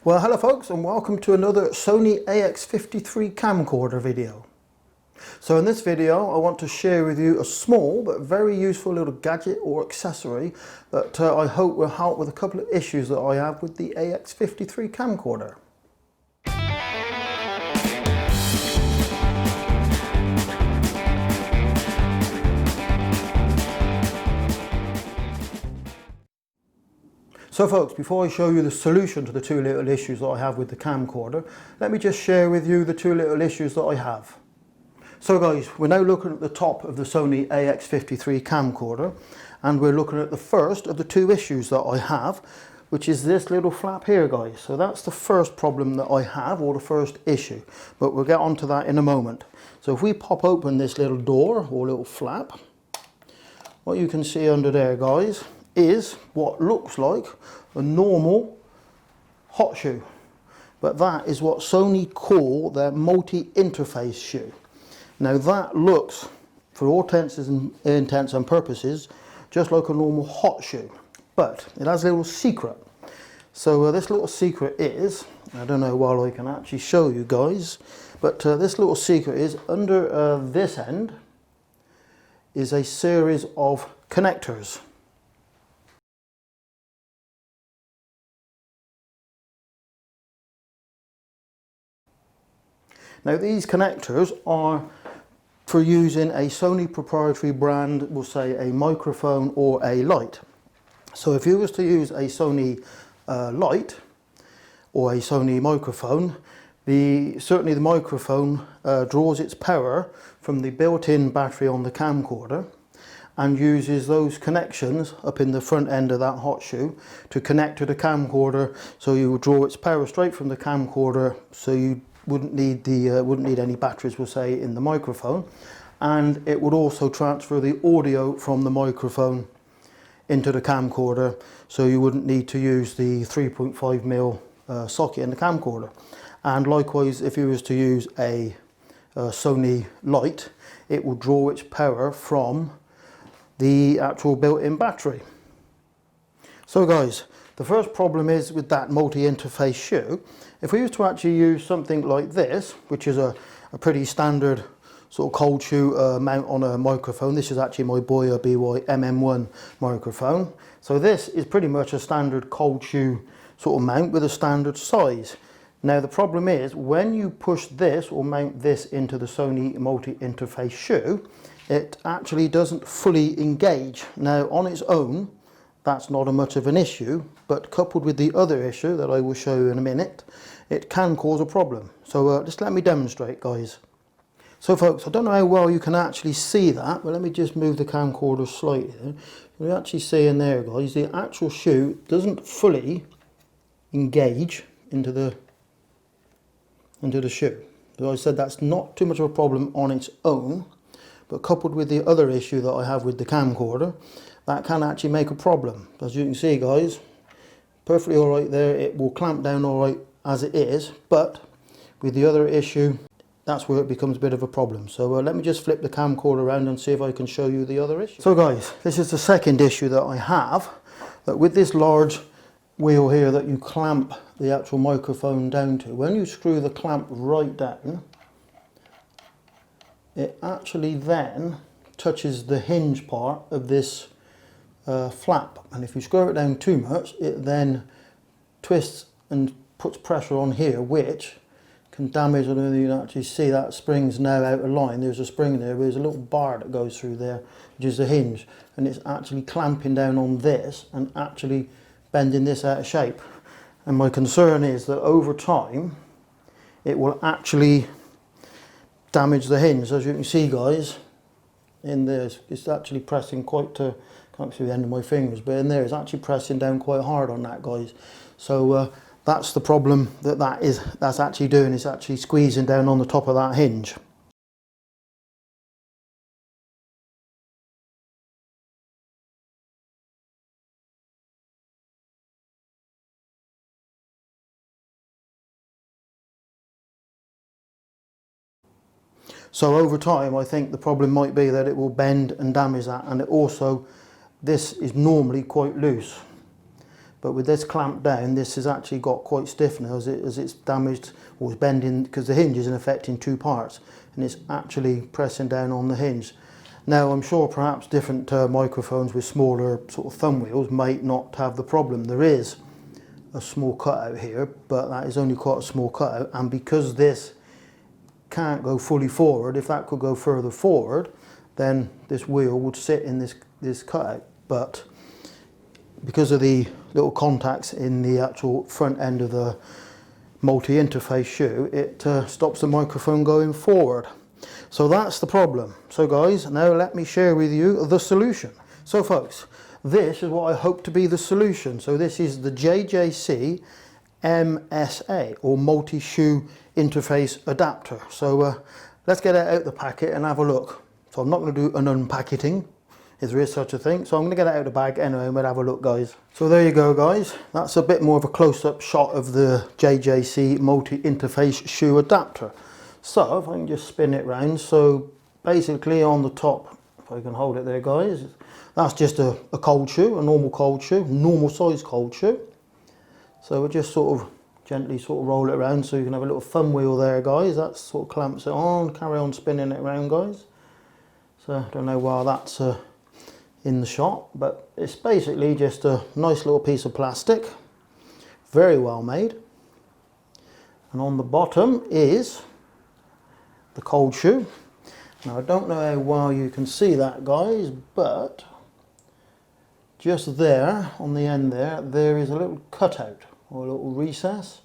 Well, hello folks, and welcome to another Sony AX53 camcorder video. So in this video I want to share with you a small but very useful little gadget or accessory that I hope will help with a couple of issues that I have with the AX53 camcorder. So folks, before I show you the solution to the two little issues that I have with the camcorder, let me just share with you the two little issues that I have. So guys, we're now looking at the top of the Sony AX53 camcorder, and we're looking at the first of the two issues that I have, which is this little flap here, guys. So that's the first problem that I have, or the first issue, but we'll get onto that in a moment. So if we pop open this little door or little flap, what you can see under there, guys, is what looks like a normal hot shoe, but that is what Sony call their multi-interface shoe. Now that looks, for all intents and purposes, just like a normal hot shoe, but it has a little secret. So this little secret is, I don't know while I can actually show you guys, but this little secret is under this end is a series of connectors. Now these connectors are for using a Sony proprietary brand, we'll say a microphone or a light. So if you was to use a Sony light or a Sony microphone, certainly the microphone draws its power from the built-in battery on the camcorder and uses those connections up in the front end of that hot shoe to connect to the camcorder, so you would draw its power straight from the camcorder, so you wouldn't need any batteries, we'll say, in the microphone, and it would also transfer the audio from the microphone into the camcorder, so you wouldn't need to use the 3.5mm socket in the camcorder. And likewise, if you was to use a Sony light, it will draw its power from the actual built-in battery. So guys, the first problem is with that multi-interface shoe. If we were to actually use something like this, which is a pretty standard sort of cold shoe mount on a microphone, this is actually my Boya BY MM1 microphone. So this is pretty much a standard cold shoe sort of mount with a standard size. Now the problem is when you push this or mount this into the Sony multi-interface shoe, it actually doesn't fully engage. Now on its own, that's not a much of an issue, but coupled with the other issue that I will show you in a minute, it can cause a problem. So just let me demonstrate, guys. So folks, I don't know how well you can actually see that, but let me just move the camcorder slightly there. You actually see in there, guys, the actual shoe doesn't fully engage into the shoe. As I said, that's not too much of a problem on its own, but coupled with the other issue that I have with the camcorder, that can actually make a problem. As you can see, guys, perfectly all right there. It will clamp down all right as it is, but with the other issue, that's where it becomes a bit of a problem. So let me just flip the camcorder around and see if I can show you the other issue. So guys, this is the second issue that I have, that with this large wheel here that you clamp the actual microphone down to, when you screw the clamp right down, it actually then touches the hinge part of this flap, and if you screw it down too much, it then twists and puts pressure on here, which can damage. I don't know if you can actually see that spring's now out of line. There's a spring there, there's a little bar that goes through there, which is the hinge, and it's actually clamping down on this and actually bending this out of shape. And my concern is that over time it will actually damage the hinge. As you can see, guys, in this, it's actually pressing quite to, can't see the end of my fingers, but in there it's actually pressing down quite hard on that, guys. So that's the problem that's actually doing, is actually squeezing down on the top of that hinge. So over time, I think the problem might be that it will bend and damage that, and it also, this is normally quite loose. But with this clamped down, this has actually got quite stiff now as it's damaged or is bending, because the hinge is in effect in two parts, and it's actually pressing down on the hinge. Now I'm sure perhaps different microphones with smaller sort of thumb wheels might not have the problem. There is a small cutout here, but that is only quite a small cutout, and because this can't go fully forward, if that could go further forward, then this wheel would sit in this cutout. But because of the little contacts in the actual front end of the multi-interface shoe, it stops the microphone going forward. So that's the problem. So guys, now let me share with you the solution. So folks, this is what I hope to be the solution. So this is the JJC MSA, or multi-shoe interface adapter. So let's get it out the packet and have a look. So I'm not going to do an unpacketing, if there is such a thing. So I'm going to get it out of the bag anyway and we'll have a look, guys. So there you go, guys. That's a bit more of a close-up shot of the JJC multi-interface shoe adapter. So if I can just spin it round, so basically on the top, if I can hold it there, guys, that's just a cold shoe, a normal cold shoe, normal size cold shoe. So we'll just sort of gently sort of roll it around so you can have a little thumb wheel there, guys. That sort of clamps it on. Carry on spinning it around, guys. So I don't know why that's in the shot, but it's basically just a nice little piece of plastic, very well made. And on the bottom is the cold shoe. Now I don't know how well you can see that, guys, but just there on the end there is a little cutout or a little recess.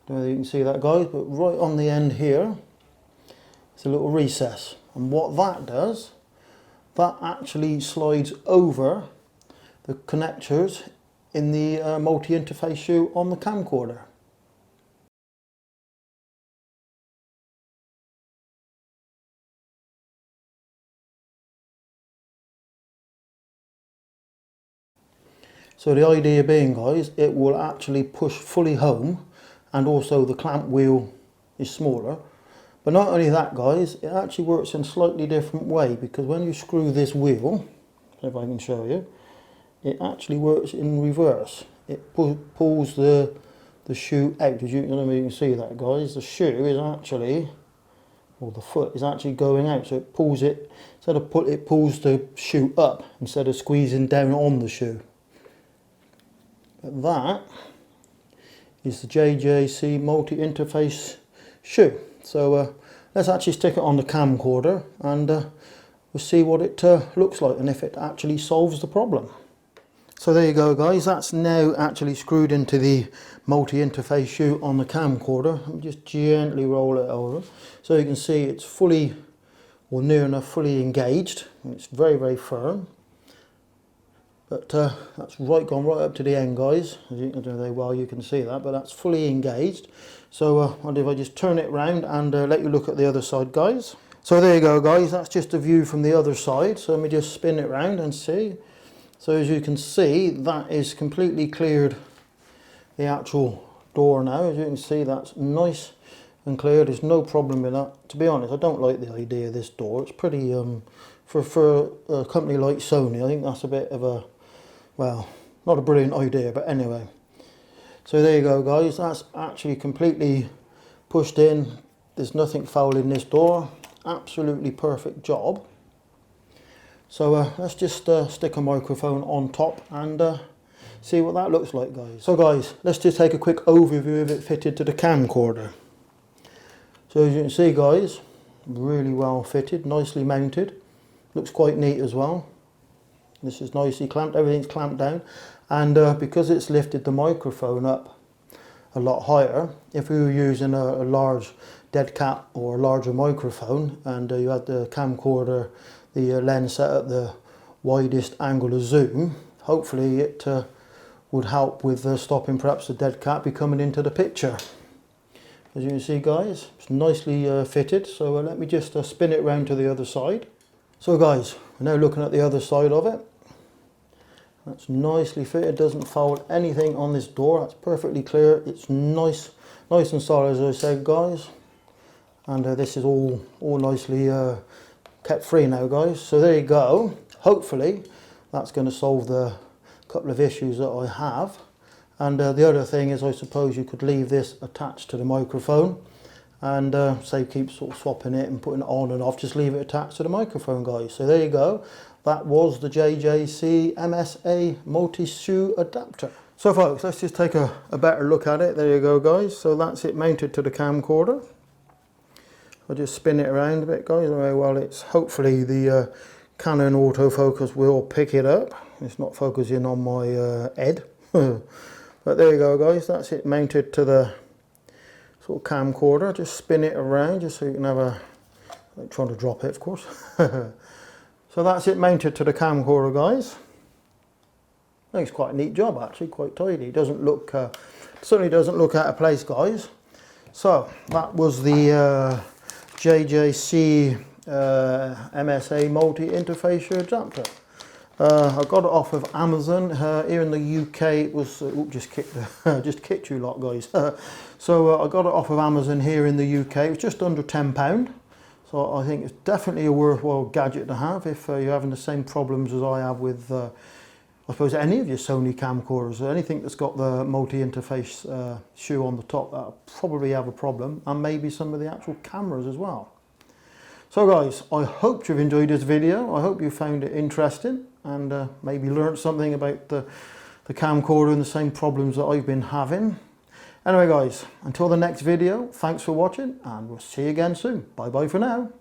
Don't know if you can see that, guys, but right on the end here it's a little recess, and what that does, that actually slides over the connectors in the multi-interface shoe on the camcorder. So the idea being, guys, it will actually push fully home, and also the clamp wheel is smaller. But not only that, guys, it actually works in a slightly different way, because when you screw this wheel, if I can show you, it actually works in reverse. It pulls the shoe out. As you can see that, guys, the shoe is actually, or the foot is actually going out, so it pulls it, it pulls the shoe up instead of squeezing down on the shoe. But that is the JJC multi-interface shoe. So let's actually stick it on the camcorder and we'll see what it looks like and if it actually solves the problem. So there you go, guys, that's now actually screwed into the multi-interface shoe on the camcorder. Let me just gently roll it over so you can see it's fully, or near enough fully engaged. It's very, very firm. But that's gone right up to the end, guys. I don't know how well you can see that, but that's fully engaged. So what if I just turn it round and let you look at the other side, guys. So there you go, guys, that's just a view from the other side. So let me just spin it round and see. So as you can see, that is completely cleared the actual door now. As you can see, that's nice and clear. There's no problem with that. To be honest, I don't like the idea of this door. It's pretty, for a company like Sony, I think that's a bit of a, well, not a brilliant idea, but anyway. So there you go, guys, that's actually completely pushed in. There's nothing foul in this door. Absolutely perfect job. So let's just stick a microphone on top and see what that looks like, guys. So guys, let's just take a quick overview of it fitted to the camcorder. So as you can see, guys, really well fitted, nicely mounted. Looks quite neat as well. This is nicely clamped, everything's clamped down, and because it's lifted the microphone up a lot higher, if we were using a large dead cat or a larger microphone and you had the camcorder, the lens set at the widest angle of zoom, hopefully it would help with stopping perhaps the dead cat becoming into the picture. As you can see, guys, it's nicely fitted, so let me just spin it round to the other side. So guys, we're now looking at the other side of it. That's nicely fitted, doesn't foul anything on this door. That's perfectly clear. It's nice and solid, as I said, guys. And this is all nicely kept free now, guys. So there you go. Hopefully that's going to solve the couple of issues that I have. And the other thing is, I suppose you could leave this attached to the microphone and say keep sort of swapping it and putting it on and off, just leave it attached to the microphone, guys. So there you go. That was the JJC MSA multi-shoe adapter. So folks, let's just take a better look at it. There you go, guys. So that's it mounted to the camcorder. I'll just spin it around a bit, guys. Well, it's hopefully the Canon autofocus will pick it up. It's not focusing on my head. But there you go, guys. That's it mounted to the sort of camcorder. Just spin it around just so you can have a, like trying to drop it, of course. So that's it mounted to the camcorder, guys. I think it's quite a neat job, actually, quite tidy. It doesn't look, certainly doesn't look out of place, guys. So that was the JJC MSA multi-interface adapter. I got it off of Amazon. Here in the UK it was, just kicked you lot, guys. So I got it off of Amazon here in the UK. It was just under £10. So I think it's definitely a worthwhile gadget to have if you're having the same problems as I have with, I suppose, any of your Sony camcorders or anything that's got the multi-interface shoe on the top. That'll probably have a problem, and maybe some of the actual cameras as well. So guys, I hope you've enjoyed this video. I hope you found it interesting and maybe learned something about the camcorder and the same problems that I've been having. Anyway guys, until the next video, thanks for watching and we'll see you again soon. Bye bye for now.